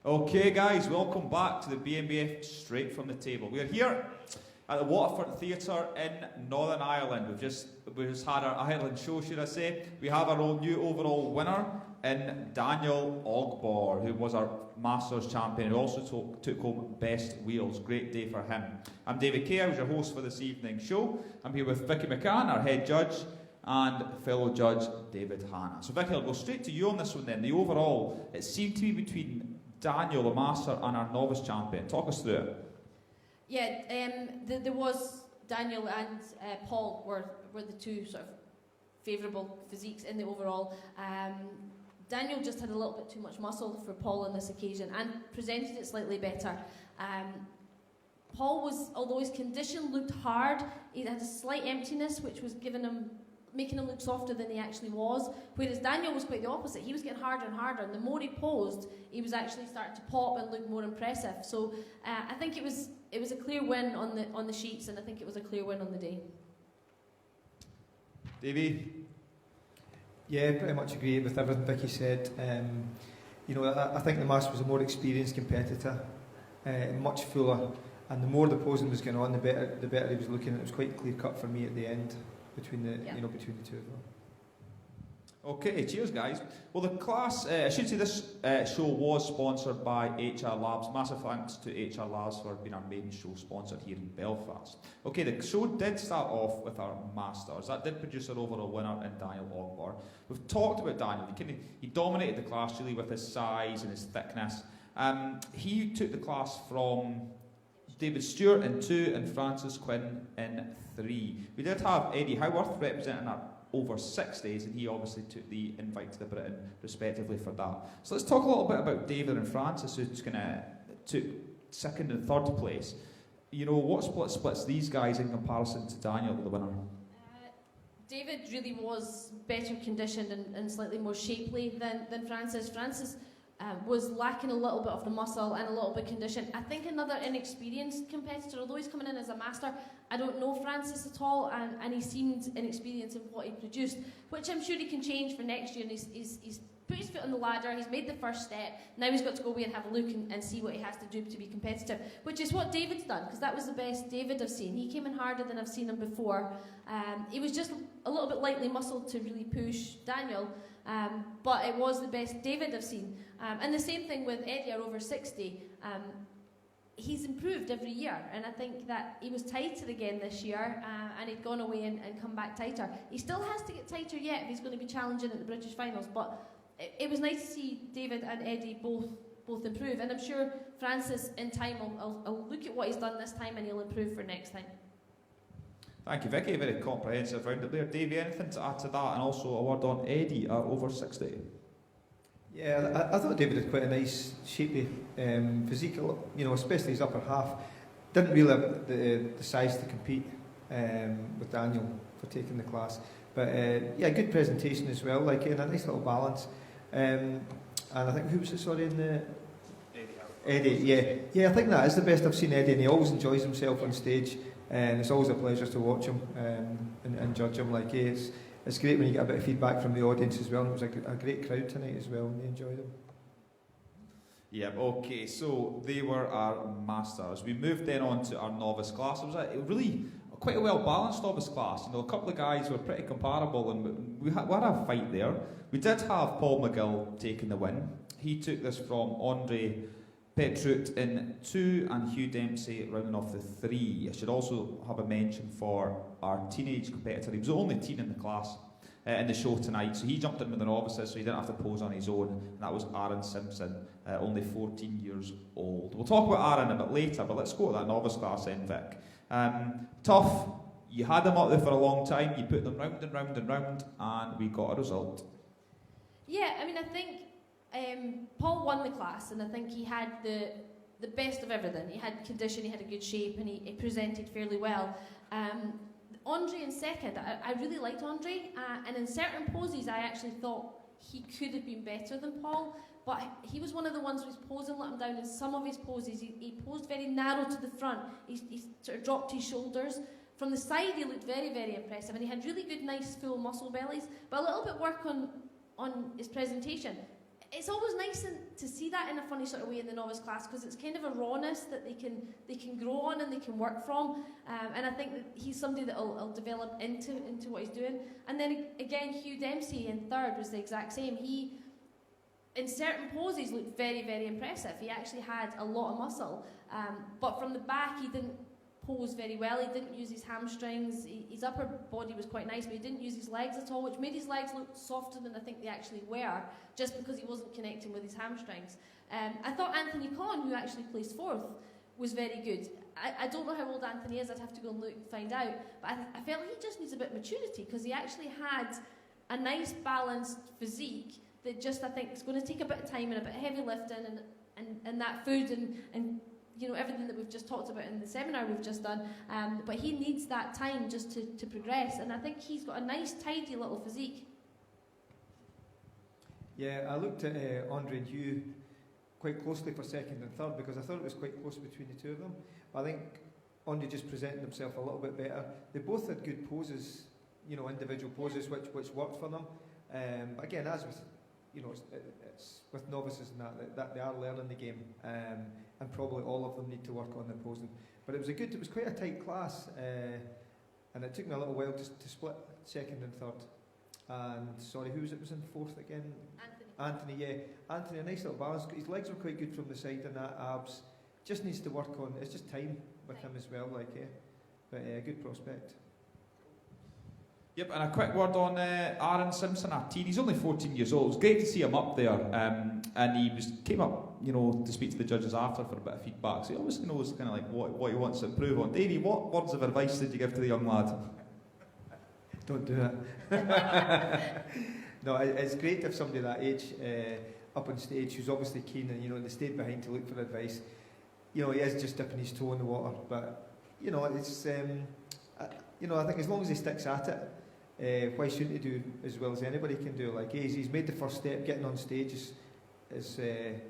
Okay guys, welcome back to the BNBF Straight from the Table. We're here at the Waterfront Theatre in Northern Ireland. We've just had our Ireland show, should I say. We have our own new overall winner in Daniel Ogbor, who was our Masters champion, who also took home Best Wheels. Great day for him. I'm David Kay, I was your host for this evening's show. I'm here with Vicky McCann, our head judge, and fellow judge David Hanna. So Vicky, I'll go straight to you on this one then. The overall, it seemed to be between Daniel, the Master, and our Novice champion. Talk us through it. Yeah, there was Daniel and Paul were the two sort of favourable physiques in the overall. Daniel just had a little bit too much muscle for Paul on this occasion and presented it slightly better. Paul was, although his condition looked hard, he had a slight emptiness which was making him look softer than he actually was, whereas Daniel was quite the opposite. He was getting harder and harder, and the more he posed, he was actually starting to pop and look more impressive. So I think it was a clear win on the sheets, and I think it was a clear win on the day. Davey? Yeah, pretty much agree with everything Vicky said. I think the Master was a more experienced competitor, much fuller, and the more the posing was going on, the better he was looking. It was quite clear cut for me at the end. Between the two of them. Okay, cheers guys. Well, the class, I should say this show was sponsored by HR Labs. Massive thanks to HR Labs for being our main show sponsor here in Belfast. Okay, the show did start off with our Masters. That did produce our overall winner in Daniel Ogbor. We've talked about Daniel. He dominated the class really with his size and his thickness. He took the class from David Stewart in 2 and Francis Quinn in 3. We did have Eddie Howarth representing our over 60s, and he obviously took the invite to the Britain respectively for that. So let's talk a little bit about David and Francis, who took 2nd and 3rd place. You know, what splits these guys in comparison to Daniel, the winner? David really was better conditioned and slightly more shapely than Francis. Francis was lacking a little bit of the muscle and a little bit of condition. I think another inexperienced competitor, although he's coming in as a master, I don't know Francis at all, and he seemed inexperienced in what he produced, which I'm sure he can change for next year. And he's put his foot on the ladder, he's made the first step, now he's got to go away and have a look and see what he has to do to be competitive, which is what David's done, because that was the best David I've seen. He came in harder than I've seen him before. He was just a little bit lightly muscled to really push Daniel, but it was the best David I've seen. And the same thing with Eddie, our over 60. He's improved every year, and I think that he was tighter again this year, and he'd gone away and come back tighter. He still has to get tighter yet if he's going to be challenging at the British finals, but it was nice to see David and Eddie both improve, and I'm sure Francis in time will look at what he's done this time and he'll improve for next time. Thank you, Vicky. Very comprehensive round-up there. Davey, anything to add to that? And also a word on Eddie, our over 60. Yeah, I thought David had quite a nice, shapy physique, especially his upper half. Didn't really have the size to compete with Daniel for taking the class. But good presentation as well, and a nice little balance. And I think, who was it, sorry, in the... Eddie, yeah, I think that is the best I've seen Eddie, and he always enjoys himself on stage. And it's always a pleasure to watch him and judge him. It's great when you get a bit of feedback from the audience as well. And it was a great crowd tonight as well, and they enjoyed him. Yeah, okay, so they were our Masters. We moved then on to our Novice class. It was really quite a well-balanced Novice class. A couple of guys were pretty comparable, and we had a fight there. We did have Paul McGill taking the win. He took this from Andre Petrut in 2 and Hugh Dempsey rounding off the 3. I should also have a mention for our teenage competitor. He was the only teen in the class in the show tonight, so he jumped in with the novices, so he didn't have to pose on his own, and that was Aaron Simpson, only 14 years old. We'll talk about Aaron a bit later, but let's go to that novice class then, Vic. Tough. You had them up there for a long time, you put them round and round and round, and we got a result. Yeah, I think Paul won the class, and I think he had the best of everything. He had condition, he had a good shape, and he presented fairly well. Andre in second, I really liked Andre, and in certain poses I actually thought he could have been better than Paul, but he was one of the ones who was posing, let him down in some of his poses. He posed very narrow to the front, he sort of dropped his shoulders. From the side he looked very, very impressive, and he had really good, nice, full muscle bellies, but a little bit work on his presentation. it's always nice to see that in a funny sort of way in the novice class, because it's kind of a rawness that they can grow on and they can work from, and I think that he's somebody that will develop into what he's doing. And then again, Hugh Dempsey in third was the exact same. He, in certain poses, looked very, very impressive. He actually had a lot of muscle, but from the back he didn't pose very well. He didn't use his hamstrings. His upper body was quite nice, but he didn't use his legs at all, which made his legs look softer than I think they actually were, just because he wasn't connecting with his hamstrings. I thought Anthony Conn, who actually placed fourth, was very good. I don't know how old Anthony is. I'd have to go and look and find out, but I felt like he just needs a bit of maturity, because he actually had a nice balanced physique that just, I think, is going to take a bit of time and a bit of heavy lifting and that food and you know, everything that we've just talked about in the seminar we've just done, but he needs that time just to progress, and I think he's got a nice tidy little physique. Yeah, I looked at Andre and Hugh quite closely for second and third, because I thought it was quite close between the two of them. But I think Andre just presented himself a little bit better. They both had good poses, you know, individual poses which worked for them. But again, as with, you know, it's with novices and that they are learning the game, and probably all of them need to work on their posing. But it was quite a tight class, and it took me a little while to split second and third. And sorry, who was in fourth again? Anthony, yeah. Anthony, a nice little balance. His legs were quite good from the side, and that abs just needs to work on. It's just time with him as well, like, yeah. But good prospect. Yep, and a quick word on Aaron Simpson, our teen. He's only 14 years old. It's great to see him up there, and he came up, you know, to speak to the judges after for a bit of feedback. So he obviously knows kind of like what he wants to improve on. Davey, what words of advice did you give to the young lad? Don't do it. No, it's great to have somebody that age up on stage who's obviously keen, and you know, they stayed behind to look for advice. You know, he is just dipping his toe in the water, but you know, it's you know, I think as long as he sticks at it, why shouldn't he do as well as anybody can do? Like, he's made the first step. Getting on stage is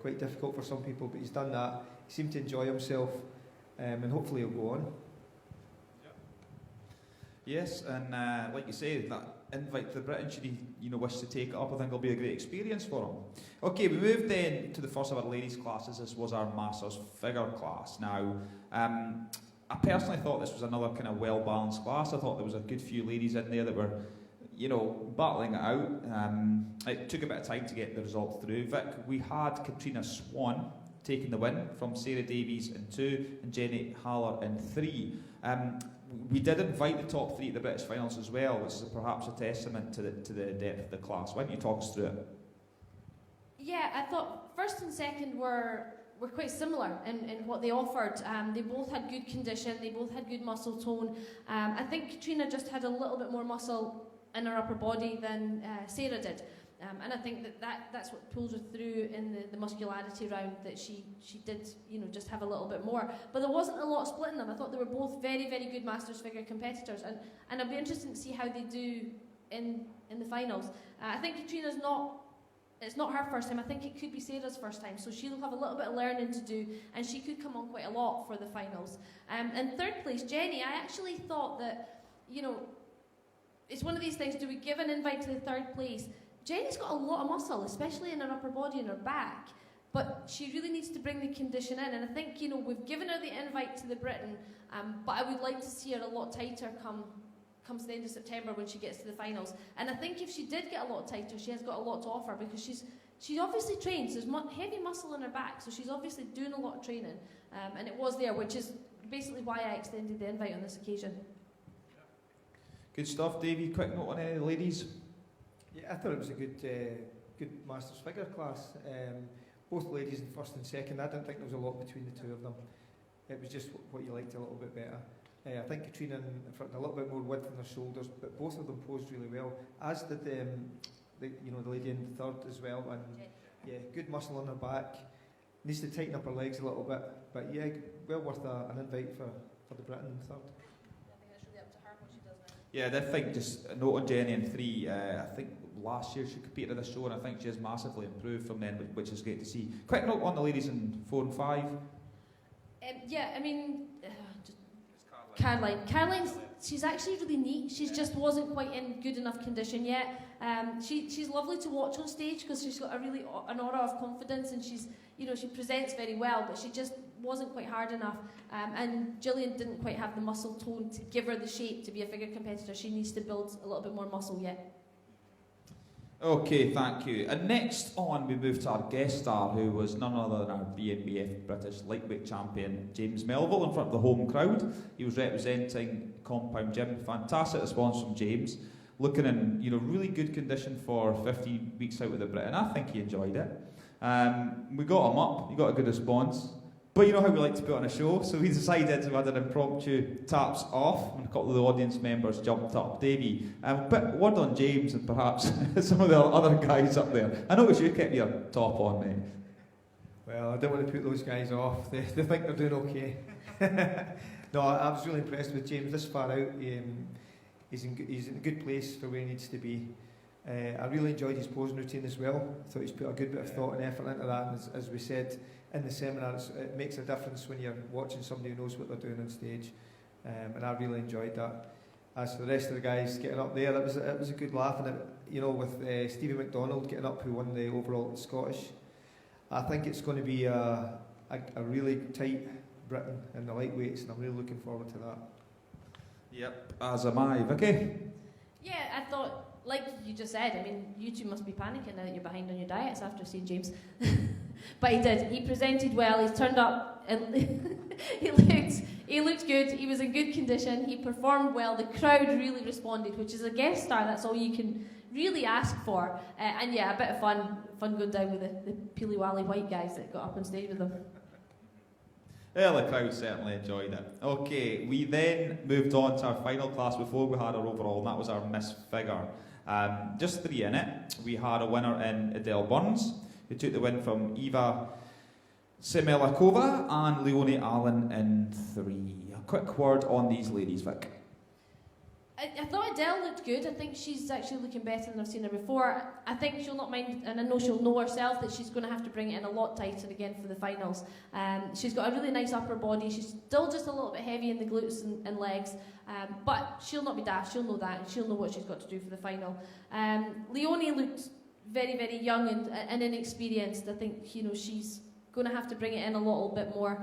quite difficult for some people, but he's done that. He seemed to enjoy himself, and hopefully he'll go on. Yes, and like you say, that invite to the Britain, should he, you know, wish to take it up, I think it'll be a great experience for him. Okay, we moved then to the first of our ladies' classes. This was our Masters figure class. Now, I personally thought this was another kind of well-balanced class. I thought there was a good few ladies in there that were, you know, battling it out. It took a bit of time to get the result through. Vic, we had Katrina Swan taking the win from Sarah Davies in 2 and Jenny Haller in 3. We did invite the top 3 at the British finals as well, which is perhaps a testament to the depth of the class. Why don't you talk us through it? Yeah, I thought first and second were quite similar in what they offered. They both had good condition, they both had good muscle tone. I think Katrina just had a little bit more muscle in her upper body than Sarah did. And I think that's what pulls her through in the muscularity round, that she did, you know, just have a little bit more. But there wasn't a lot splitting them. I thought they were both very, very good Masters figure competitors, and I'd be interested to see how they do in the finals. I think Katrina's it's not her first time. I think it could be Sarah's first time, so she'll have a little bit of learning to do, and she could come on quite a lot for the finals. And third place, Jenny, I actually thought that, you know, it's one of these things, do we give an invite to the third place? Jenny's got a lot of muscle, especially in her upper body and her back, but she really needs to bring the condition in, and I think, you know, we've given her the invite to the Britain, but I would like to see her a lot tighter comes the end of September when she gets to the finals. And I think if she did get a lot tighter, she has got a lot to offer, because she's obviously trained. So there's heavy muscle in her back, so she's obviously doing a lot of training, and it was there, which is basically why I extended the invite on this occasion. Good stuff, Davey. Quick note on any of the ladies? Yeah, I thought it was a good Masters figure class. Both ladies in first and second. I didn't think there was a lot between the two of them. It was just what you liked a little bit better. I think Katrina in front a little bit more width in her shoulders, but both of them posed really well. As did the lady in third as well. And yeah, good muscle on her back. Needs to tighten up her legs a little bit, but yeah, well worth an invite for the Britain in third. I think it's really up to her what she does now. Yeah, I did think, just a note on Jenny in 3, I think last year she competed at the show, and I think she has massively improved from then, which is great to see. Quick note on the ladies in 4 and 5. Yeah, I mean, Caroline's, she's actually really neat. She just wasn't quite in good enough condition yet. She's lovely to watch on stage because she's got an aura of confidence, and she presents very well, but she just wasn't quite hard enough. And Gillian didn't quite have the muscle tone to give her the shape to be a figure competitor. She needs to build a little bit more muscle yet. Okay, thank you. And next on, we move to our guest star, who was none other than our BNBF British lightweight champion, James Melville, in front of the home crowd. He was representing Compound Gym. Fantastic response from James. Looking in, really good condition for 15 weeks out with the Brit, and I think he enjoyed it. We got him up. He got a good response. But you know how we like to put on a show, so we decided we had an impromptu taps off, and a couple of the audience members jumped up. Davey, but word on James and perhaps some of the other guys up there. I noticed you kept your top on, mate. Well, I don't want to put those guys off. They think they're doing okay. No, I was really impressed with James this far out. He's in a good place for where he needs to be. I really enjoyed his posing routine as well. I thought he's put a good bit of thought and effort into that, and as we said in the seminar, it makes a difference when you're watching somebody who knows what they're doing on stage, and I really enjoyed that. As for the rest of the guys getting up there, it was a good laugh, and with Stevie McDonald getting up, who won the overall at Scottish, I think it's going to be a really tight Britain in the lightweights, and I'm really looking forward to that. Yep, as am I. Vicky? Yeah, I thought, like you just said, you two must be panicking now that you're behind on your diets after seeing James. But he did. He presented well. He turned up and he looked good. He was in good condition. He performed well. The crowd really responded, which is a guest star. That's all you can really ask for. And yeah, a bit of fun going down with the peely-wally white guys that got up on stage with him. Well, the crowd certainly enjoyed it. Okay, we then moved on to our final class before we had our overall, and that was our Miss Figure. Just 3 in it. We had a winner in Adele Burns, who took the win from Eva Semelakova, and Leonie Allen in 3. A quick word on these ladies, Vic. I thought Adele looked good. I think she's actually looking better than I've seen her before. I think she'll not mind, and I know she'll know herself that she's going to have to bring it in a lot tighter again for the finals. She's got a really nice upper body. She's still just a little bit heavy in the glutes and legs, but she'll not be daft. She'll know that, and she'll know what she's got to do for the final. Leonie looked very, very young and inexperienced. I think she's going to have to bring it in a little bit more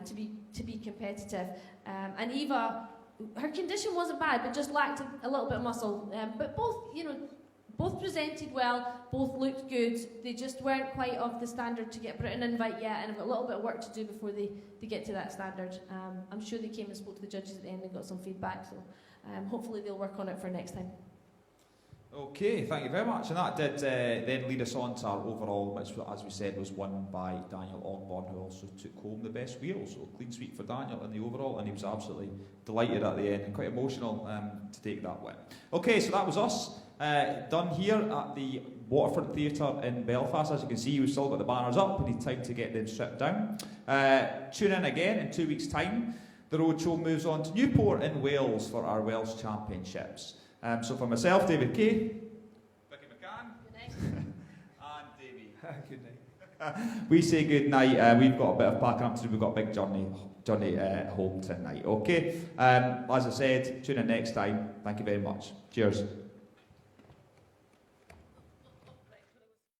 to be competitive. And Eva, her condition wasn't bad, but just lacked a little bit of muscle. But both presented well, both looked good. They just weren't quite of the standard to get Britain invite yet, and have got a little bit of work to do before they get to that standard. I'm sure they came and spoke to the judges at the end and got some feedback, so hopefully they'll work on it for next time. Okay, thank you very much. And that did then lead us on to our overall, which, as we said, was won by Daniel Ogborn, who also took home the best wheel. So clean sweep for Daniel in the overall, and he was absolutely delighted at the end and quite emotional to take that win. Okay, so that was us done here at the Waterfront Theatre in Belfast. As you can see, we've still got the banners up. We need time to get them stripped down. Tune in again in 2 weeks' time. The roadshow moves on to Newport in Wales for our Welsh Championships. So for myself, David Kay, Vicky McCann, good night. and Davey. Good night. We say good night. We've got a bit of packing up to do. We've got a big journey home tonight. Okay. As I said, tune in next time. Thank you very much. Cheers.